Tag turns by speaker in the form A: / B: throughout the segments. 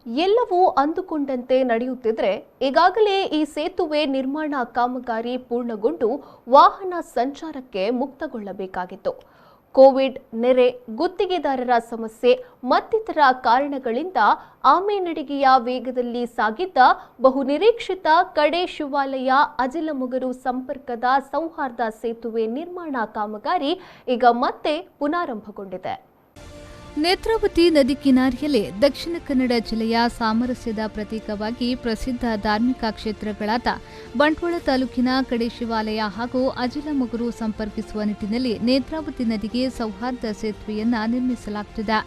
A: ಎಲ್ಲವೂ ಅಂದುಕೊಂಡಂತೆ ನಡೆಯುತ್ತಿದ್ರೆ ಈಗಾಗಲೇ ಈ ಸೇತುವೆ ನಿರ್ಮಾಣ ಕಾಮಗಾರಿ ಪೂರ್ಣಗೊಂಡು ವಾಹನ ಸಂಚಾರಕ್ಕೆ ಮುಕ್ತಗೊಳ್ಳಬೇಕಾಗಿತ್ತು. ಕೋವಿಡ್, ನೆರೆ, ಗುತ್ತಿಗೆದಾರರ ಸಮಸ್ಯೆ ಮತ್ತಿತರ ಕಾರಣಗಳಿಂದ ಆಮೆನಡಿಗೆಯ ವೇಗದಲ್ಲಿ ಸಾಗಿದ್ದ ಬಹುನಿರೀಕ್ಷಿತ ಕಡೆ ಶಿವಾಲಯ ಅಜಿಲಮುಗರು ಸಂಪರ್ಕದ ಸೌಹಾರ್ದ ಸೇತುವೆ ನಿರ್ಮಾಣ ಕಾಮಗಾರಿ ಈಗ ಮತ್ತೆ ಪುನರಾರಂಭಗೊಂಡಿದೆ.
B: ನೇತ್ರಾವತಿ ನದಿ ಕಿನಾರಿಯಲ್ಲಿ ದಕ್ಷಿಣ ಕನ್ನಡ ಜಿಲ್ಲೆಯ ಸಾಮರಸ್ಯದ ಪ್ರತೀಕವಾಗಿ ಪ್ರಸಿದ್ಧ ಧಾರ್ಮಿಕ ಕ್ಷೇತ್ರಗಳಾದ ಬಂಟ್ವಾಳ ತಾಲೂಕಿನ ಕಡೆ ಶಿವಾಲಯ ಹಾಗೂ ಅಜಿಲಮುಗರು ಸಂಪರ್ಕಿಸುವ ನಿಟ್ಟಿನಲ್ಲಿ ನೇತ್ರಾವತಿ ನದಿಗೆ ಸೌಹಾರ್ದ ಸೇತುವೆಯನ್ನ ನಿರ್ಮಿಸಲಾಗುತ್ತಿದೆ.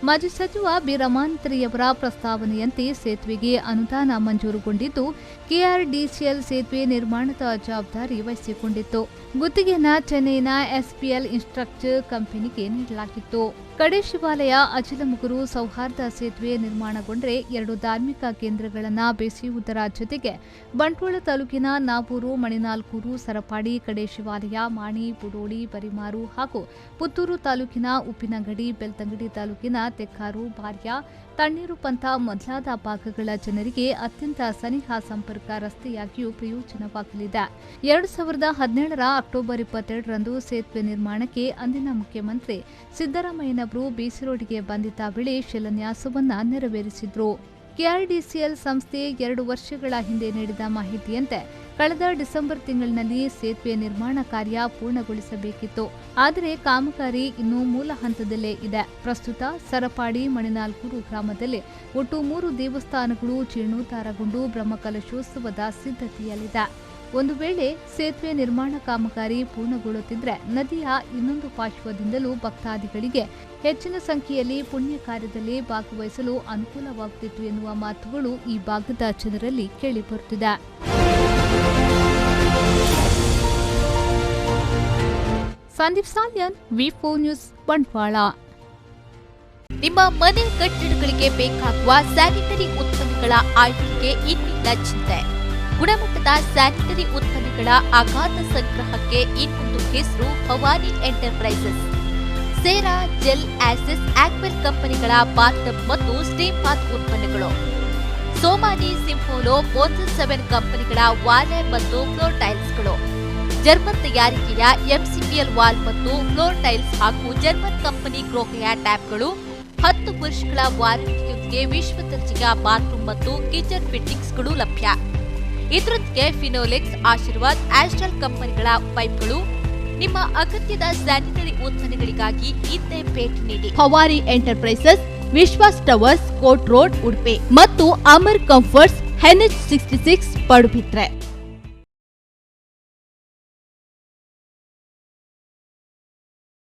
B: ಮಾಜಿ ಸಚಿವ ಬಿ ರಮಾನಾಥರಯವರ ಪ್ರಸ್ತಾವನೆಯಂತೆ ಸೇತುವೆಗೆ ಅನುದಾನ ಮಂಜೂರುಗೊಂಡಿದ್ದು ಕೆಆರ್ಡಿಸಿಎಲ್ ಸೇತುವೆ ನಿರ್ಮಾಣದ ಜವಾಬ್ದಾರಿ ವಹಿಸಿಕೊಂಡಿತ್ತು. ಗುತ್ತಿಗೆಯನ್ನು ಚೆನ್ನೈನ ಎಸ್ಪಿಎಲ್ ಇನ್ಫ್ರಾಸ್ಟ್ರಕ್ಚರ್ ಕಂಪನಿಗೆ ನೀಡಲಾಗಿತ್ತು. ಕಡೆ ಶಿವಾಲಯ ಅಜಿಲಮುಗರು ಸೌಹಾರ್ದ ಸೇತುವೆ ನಿರ್ಮಾಣಗೊಂಡರೆ ಎರಡು ಧಾರ್ಮಿಕ ಕೇಂದ್ರಗಳನ್ನು ಬೆಸೆಯುವುದರ ಜೊತೆಗೆ ಬಂಟ್ವಾಳ ತಾಲೂಕಿನ ನಾವೂರು, ಮಣಿನಾಲ್ಕೂರು, ಸರಪಾಡಿ, ಕಡೆ ಶಿವಾಲಯ, ಮಾಣಿ, ಬುಡೋಳಿ, ಬರಿಮಾರು ಹಾಗೂ ಪುತ್ತೂರು ತಾಲೂಕಿನ ಉಪ್ಪಿನಂಗಡಿ, ಬೆಳ್ತಂಗಡಿ ತಾಲೂಕಿನ ತೆಕ್ಕಾರು, ಬಾರ್ಯ, ತಣ್ಣೀರು ಪಂಥ ಮೊದಲಾದ ಭಾಗಗಳ ಜನರಿಗೆ ಅತ್ಯಂತ ಸನಿಹ ಸಂಪರ್ಕ ರಸ್ತೆಯಾಗಿಯೂ ಪ್ರಯೋಜನವಾಗಲಿದೆ. 2017ರ ಅಕ್ಟೋಬರ್ 22ರಂದು ಸೇತುವೆ ನಿರ್ಮಾಣಕ್ಕೆ ಅಂದಿನ ಮುಖ್ಯಮಂತ್ರಿ ಸಿದ್ದರಾಮಯ್ಯನವರು ಬಿಸಿ ರೋಡ್ಗೆ ಬಂದಿದ್ದ ವೇಳೆ ಶಿಲಾನ್ಯಾಸವನ್ನ ನೆರವೇರಿಸಿದ್ರು. ಕೆಆರ್ಡಿಸಿಎಲ್ ಸಂಸ್ಥೆ 2 ವರ್ಷಗಳ ಹಿಂದೆ ನೀಡಿದ ಮಾಹಿತಿಯಂತೆ ಕಳೆದ ಡಿಸೆಂಬರ್ ತಿಂಗಳಿನಲ್ಲಿ ಸೇತುವೆ ನಿರ್ಮಾಣ ಕಾರ್ಯ ಪೂರ್ಣಗೊಳಿಸಬೇಕಿತ್ತು. ಆದರೆ ಕಾಮಗಾರಿ ಇನ್ನೂ ಮೂಲ ಹಂತದಲ್ಲೇ ಇದೆ. ಪ್ರಸ್ತುತ ಸರಪಾಡಿ, ಮಣಿನಾಲ್ಕೂರು ಗ್ರಾಮದಲ್ಲಿ ಒಟ್ಟು 3 ದೇವಸ್ಥಾನಗಳು ಜೀರ್ಣೋದ್ಧಾರಗೊಂಡು ಬ್ರಹ್ಮಕಲಶೋತ್ಸವದ ಸಿದ್ಧತೆಯಲ್ಲಿದೆ. ಒಂದು ವೇಳೆ ಸೇತುವೆ ನಿರ್ಮಾಣ ಕಾಮಗಾರಿ ಪೂರ್ಣಗೊಳ್ಳುತ್ತಿದ್ದರೆ ನದಿಯ ಇನ್ನೊಂದು ಪಾರ್ಶ್ವದಿಂದಲೂ ಭಕ್ತಾದಿಗಳಿಗೆ ಹೆಚ್ಚಿನ ಸಂಖ್ಯೆಯಲ್ಲಿ ಪುಣ್ಯ ಕಾರ್ಯದಲ್ಲಿ ಭಾಗವಹಿಸಲು ಅನುಕೂಲವಾಗುತ್ತಿತ್ತು ಎನ್ನುವ ಮಾತುಗಳು ಈ ಭಾಗದ ಜನರಲ್ಲಿ ಕೇಳಿಬರುತ್ತಿದೆ. ಸಂದೀಪ್ ಸಾಲ್ಯನ್, ವಿ4 ನ್ಯೂಸ್, ಬಂಟ್ವಾಳ.
C: ನಿಮ್ಮ ಮನೆ ಕಟ್ಟಡಗಳಿಗೆ ಬೇಕಾಗುವ ಸ್ಯಾನಿಟರಿ ಉತ್ಪನ್ನಗಳ ಆಯ್ಕೆಗೆ ಇನ್ನಿಲ್ಲ ಚಿಂತೆ. ಗುಣಮಟ್ಟದ ಸ್ಯಾನಿಟರಿ ಉತ್ಪನ್ನಗಳ ಅಗಾಧ ಸಂಗ್ರಹಕ್ಕೆ ಇನ್ನೊಂದು ಹೆಸರು ಭವಾನಿ ಎಂಟರ್ಪ್ರೈಸಸ್. ಸೇರಾ, ಜೆಲ್, ಆಸಿಸ್, ಆಕ್ವೆಲ್ ಕಂಪನಿಗಳ ಬಾತ್ ಮತ್ತು ಸ್ಟೀಮ್ ಬಾತ್ ಉತ್ಪನ್ನಗಳು. ಸೋಮಾನಿ, ಸಿಂಫೋಲೋ, ಮೋನ್ಸನ್ 7 ಕಂಪನಿಗಳ ವಾಲ್ ಮತ್ತು ಫ್ಲೋರ್ ಟೈಲ್ಸ್ಗಳು. ಜರ್ಮನ್ ತಯಾರಿಕೆಯ ಎಂಸಿಪಿಎಲ್ ವಾಲ್ ಮತ್ತು ಫ್ಲೋರ್ ಟೈಲ್ಸ್ ಹಾಗೂ ಜರ್ಮನ್ ಕಂಪನಿ ಗ್ರೋಹೆಯ ಟ್ಯಾಪ್ಗಳು. 10 ವರ್ಷಗಳ ವಾರಂಟಿಯೊಂದಿಗೆ ವಿಶ್ವ ದರ್ಜೆಯ ಬಾತ್ರೂಮ್ ಮತ್ತು ಕಿಚನ್ ಫಿಟ್ಟಿಂಗ್ಸ್ಗಳು ಲಭ್ಯ. ಇದರೊಂದಿಗೆ ಫಿನೋಲೆಕ್ಸ್, ಆಶೀರ್ವಾದ್, ಆಸ್ಟ್ರಲ್ ಕಂಪನಿಗಳ ಪೈಪ್ಗಳು. ನಿಮ್ಮ ಅಗತ್ಯದ ಸ್ಯಾನಿಟರಿ ಉತ್ಪನ್ನಗಳಿಗಾಗಿ ಇದ್ದೇ ಭೇಟಿ ನೀಡಿ. ಭವಾನಿ ಎಂಟರ್ಪ್ರೈಸಸ್, ವಿಶ್ವಾಸ್ ಟವರ್ಸ್, ಕೋರ್ಟ್ ರೋಡ್, ಉಡುಪಿ ಮತ್ತು ಅಮರ್ ಕಂಫರ್ಟ್ಸ್, NH66, ಪಡುಬಿದ್ರೆ.